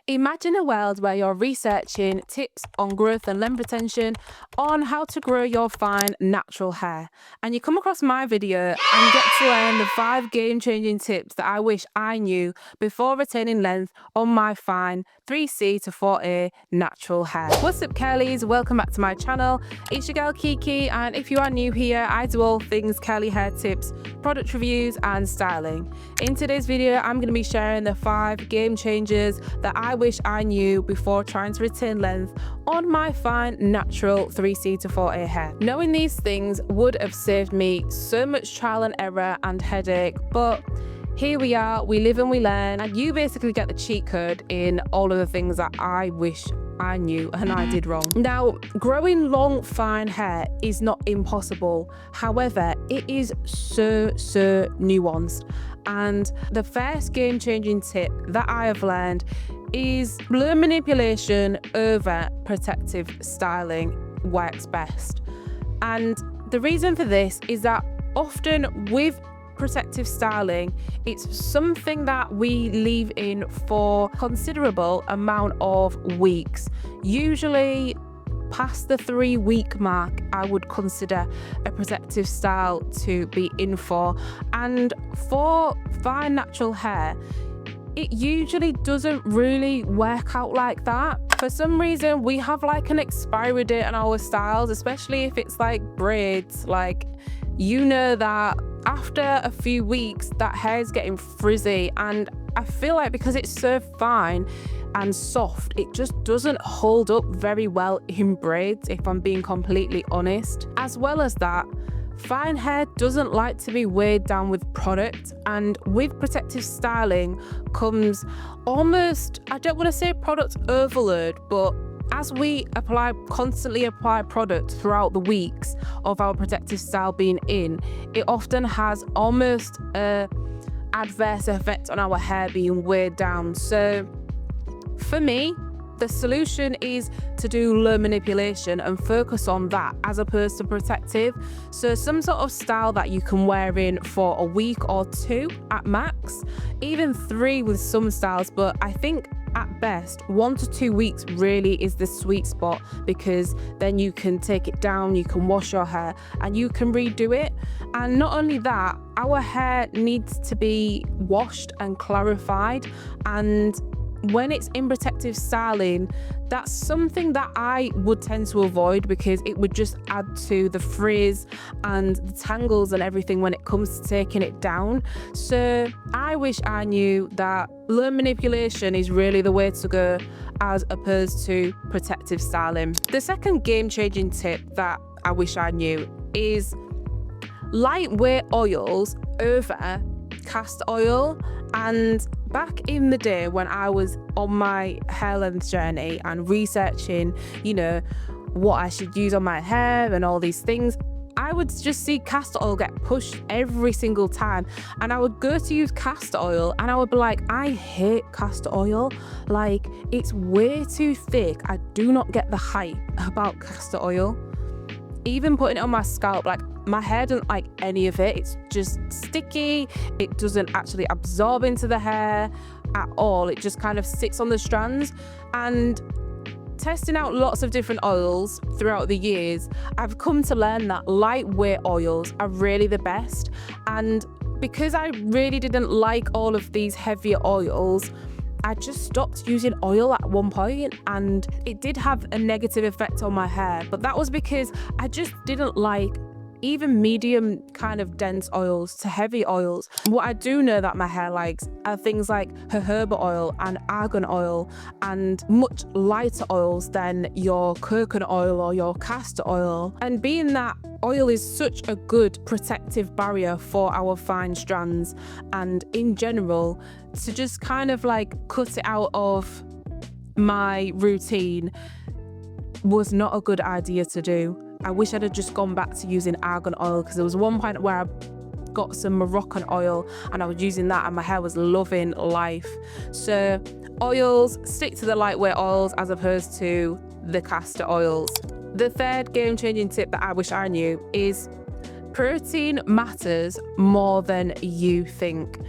Imagine a world where you're researching tips on growth and length retention on how to grow your fine natural hair. And you come across my video and get to learn the 5 game-changing tips that I wish I knew before retaining length on my fine 3C to 4A natural hair. What's up, curlies? Welcome back to my channel. It's your girl Kiki, and if you are new here, I do all things curly hair tips, product reviews and styling. In today's video, I'm going to be sharing the 5 game changers that I wish I knew before trying to retain length on my fine natural 3C to 4A hair. Knowing these things would have saved me so much trial and error and headache, but here we are, we live and we learn, and you basically get the cheat code in all of the things that I wish I knew and I did wrong. Now, growing long, fine hair is not impossible. However, it is so nuanced. And the first game-changing tip that I have learned is blur manipulation over protective styling works best. And the reason for this is that often with protective styling, it's something that we leave in for considerable amount of weeks. Usually past the 3-week mark, I would consider a protective style to be in for. And for fine natural hair, it usually doesn't really work out like that. For some reason, we have like an expiry date on our styles, especially if it's like braids. Like, you know that after a few weeks, that hair is getting frizzy, and I feel like because it's so fine and soft, it just doesn't hold up very well in braids, if I'm being completely honest. As well as that, fine hair doesn't like to be weighed down with product, and with protective styling comes almost, I don't want to say product overload, but as we constantly apply product throughout the weeks of our protective style being in, it often has almost a adverse effect on our hair being weighed down. So for me, the solution is to do low manipulation and focus on that as opposed to protective. So some sort of style that you can wear in for a week or 2 at max, even 3 with some styles, but I think at best 1 to 2 weeks really is the sweet spot, because then you can take it down, you can wash your hair and you can redo it. And not only that, our hair needs to be washed and clarified, and when it's in protective styling, that's something that I would tend to avoid, because it would just add to the frizz and the tangles and everything when it comes to taking it down. So I wish I knew that low manipulation is really the way to go as opposed to protective styling. The second game-changing tip that I wish I knew is lightweight oils over castor oil. And back in the day when I was on my hair length journey and researching, what I should use on my hair and all these things, I would just see castor oil get pushed every single time. And I would go to use castor oil and I would be like, I hate castor oil. Like, it's way too thick. I do not get the hype about castor oil. Even putting it on my scalp, like, my hair doesn't like any of it. It's just sticky. It doesn't actually absorb into the hair at all. It just kind of sits on the strands. And testing out lots of different oils throughout the years, I've come to learn that lightweight oils are really the best. And because I really didn't like all of these heavier oils, I just stopped using oil at one point, and it did have a negative effect on my hair, but that was because I just didn't like even medium kind of dense oils to heavy oils. What I do know that my hair likes are things like jojoba oil and argan oil, and much lighter oils than your coconut oil or your castor oil. And being that oil is such a good protective barrier for our fine strands, and in general, to just kind of like cut it out of my routine was not a good idea to do. I wish I'd have just gone back to using argan oil, because there was one point where I got some Moroccan oil and I was using that and my hair was loving life. So oils, stick to the lightweight oils as opposed to the castor oils. The third game-changing tip that I wish I knew is protein matters more than you think.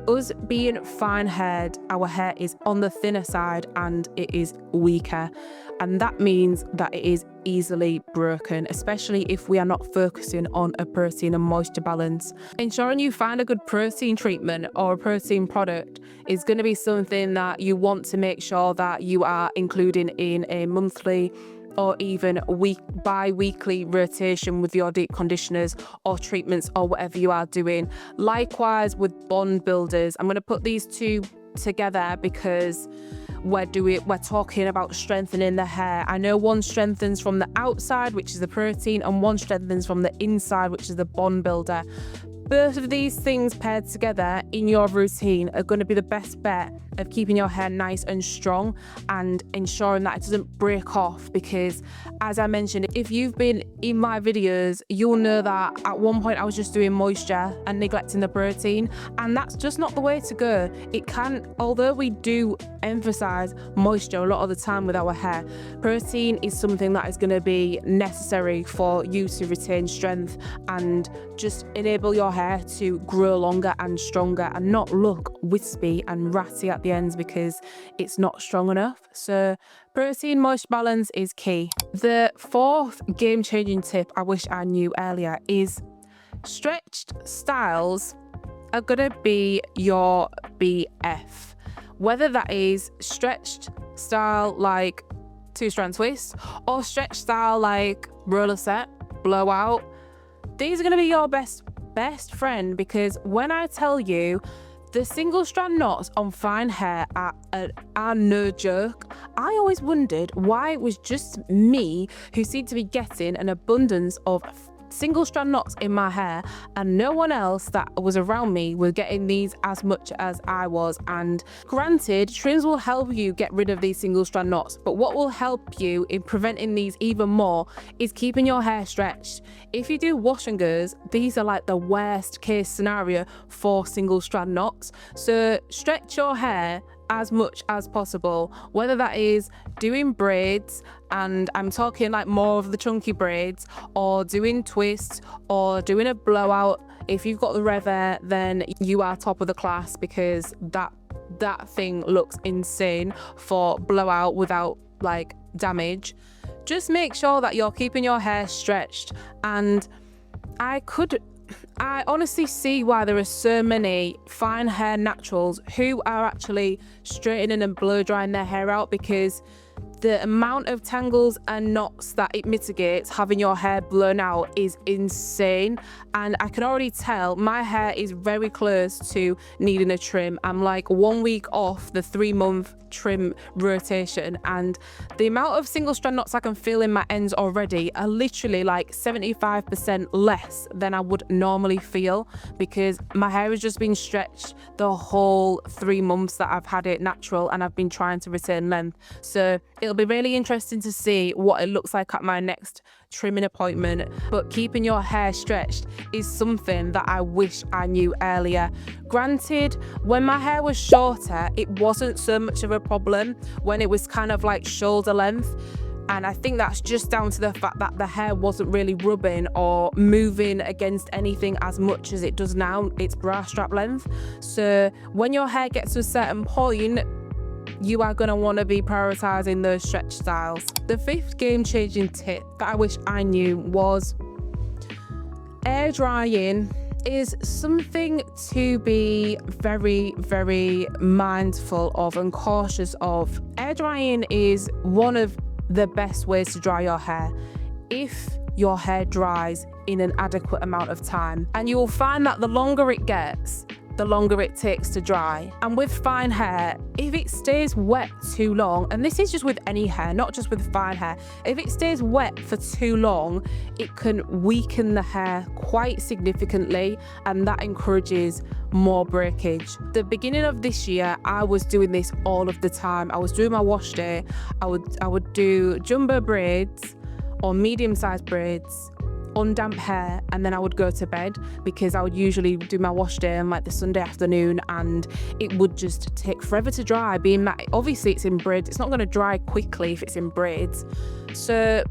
Us being fine haired, our hair is on the thinner side and it is weaker. And that means that it is easily broken, especially if we are not focusing on a protein and moisture balance. Ensuring you find a good protein treatment or a protein product is going to be something that you want to make sure that you are including in a monthly or even bi-weekly rotation with your deep conditioners or treatments or whatever you are doing. Likewise with bond builders. I'm going to put these two together because we're talking about strengthening the hair. I know one strengthens from the outside, which is the protein, and one strengthens from the inside, which is the bond builder. Both of these things paired together in your routine are going to be the best bet of keeping your hair nice and strong and ensuring that it doesn't break off, because as I mentioned, if you've been in my videos, you'll know that at one point I was just doing moisture and neglecting the protein, and that's just not the way to go. It can, although we do emphasize moisture a lot of the time with our hair, protein is something that is going to be necessary for you to retain strength and just enable your hair to grow longer and stronger and not look wispy and ratty at the ends because it's not strong enough. So protein moisture balance is key. The fourth game-changing tip I wish I knew earlier is stretched styles are gonna be your BF. Whether that is stretched style like 2-strand twist or stretched style like roller set, blowout, these are gonna be your best friend, because when I tell you the single strand knots on fine hair are no joke. I always wondered why it was just me who seemed to be getting an abundance of single strand knots in my hair and no one else that was around me was getting these as much as I was. And granted, trims will help you get rid of these single strand knots, but what will help you in preventing these even more is keeping your hair stretched. If you do wash and goes, these are like the worst case scenario for single strand knots. So stretch your hair as much as possible, whether that is doing braids, and I'm talking like more of the chunky braids, or doing twists, or doing a blowout. If you've got the rev hair, then you are top of the class, because that thing looks insane for blowout without like damage. Just make sure that you're keeping your hair stretched. And I honestly see why there are so many fine hair naturals who are actually straightening and blow drying their hair out, because the amount of tangles and knots that it mitigates having your hair blown out is insane. And I can already tell my hair is very close to needing a trim. I'm like 1 week off the 3-month trim rotation, and the amount of single strand knots I can feel in my ends already are literally like 75% less than I would normally feel, because my hair has just been stretched the whole 3 months that I've had it natural and I've been trying to retain length. So it'll be really interesting to see what it looks like at my next trimming appointment. But keeping your hair stretched is something that I wish I knew earlier. Granted, when my hair was shorter, it wasn't so much of a problem when it was kind of like shoulder length. And I think that's just down to the fact that the hair wasn't really rubbing or moving against anything as much as it does now. It's bra strap length. So when your hair gets to a certain point, you are going to want to be prioritizing those stretch styles. The fifth game-changing tip that I wish I knew was air drying is something to be very, very mindful of and cautious of. Air drying is one of the best ways to dry your hair if your hair dries in an adequate amount of time. And you will find that the longer it gets, the longer it takes to dry. And with fine hair, if it stays wet too long, and this is just with any hair, not just with fine hair, if it stays wet for too long, it can weaken the hair quite significantly, and that encourages more breakage. The beginning of this year, I was doing this all of the time. I was doing my wash day. I would do jumbo braids or medium-sized braids on damp hair, and then I would go to bed, because I would usually do my wash day on like the Sunday afternoon, and it would just take forever to dry, being that obviously it's in braids. It's not going to dry quickly if it's in braids. So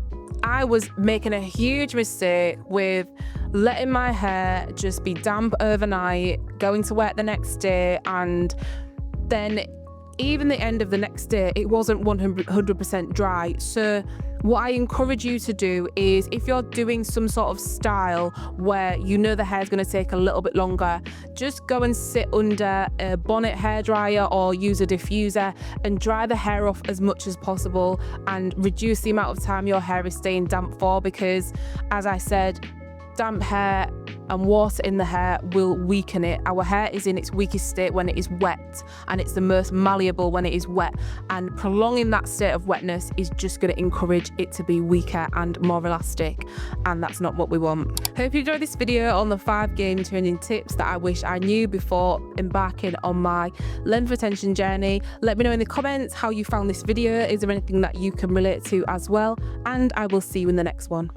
I was making a huge mistake with letting my hair just be damp overnight, going to work the next day, and then even the end of the next day, it wasn't 100% dry. So what I encourage you to do is, if you're doing some sort of style where you know the hair is going to take a little bit longer, just go and sit under a bonnet hairdryer or use a diffuser and dry the hair off as much as possible and reduce the amount of time your hair is staying damp for, because as I said, damp hair and water in the hair will weaken it. Our hair is in its weakest state when it is wet, and it's the most malleable when it is wet, and prolonging that state of wetness is just going to encourage it to be weaker and more elastic, and that's not what we want. Hope you enjoyed this video on the 5 game changing tips that I wish I knew before embarking on my length retention journey. Let me know in the comments how you found this video. Is there anything that you can relate to as well? And I will see you in the next one.